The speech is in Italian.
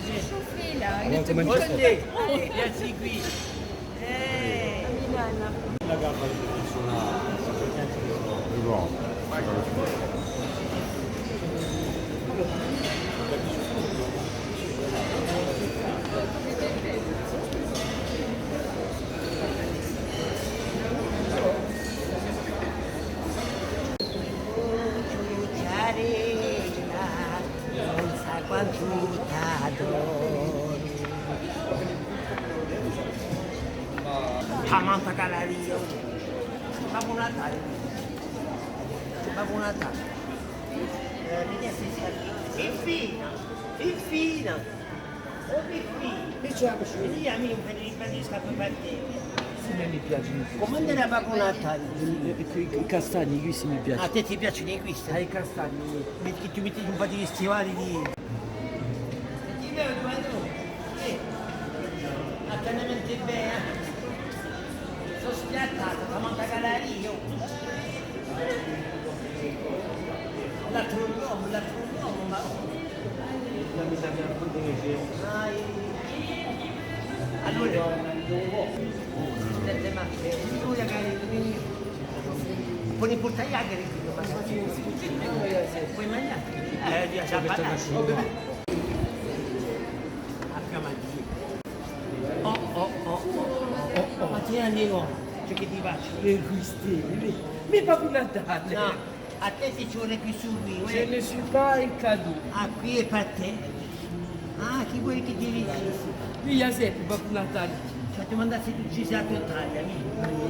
chauffer là. Alors, comment Bonne tu fais? idée. Viens qui. La gamba di suonare, è buono. Non sa quanto t'adoro. Tamanta calario. Babbo Natale. Babbo Natale. Infina. Infina. Oh, infina. Vedi amico per il bandisca per partire. A me mi piacciono Come andrà Babbo Natale? i castagni, questi mi A piacciono. te ti piacciono i questi? Ai castagni. Metti che tu metti un po' di stivali di... Ti vedo quando? Attentamente bene. Sono spiattato, fa monta calare io. L'altro uomo, ma... Allora... Tu ragazzi, puoi portare gli agri, puoi mangiare? Già parlato. Ma ti andiamo, c'è che ti faccio? Le queste, mi Babbo Natale. No, a te ti ci vuole qui su qui. Je ne suis pas un cadeau. Ah, qui è per te. Ah, chi vuoi che ti dici? Via sempre, Babbo Natale. Cioè ti mandassi tu ci sei a Italia,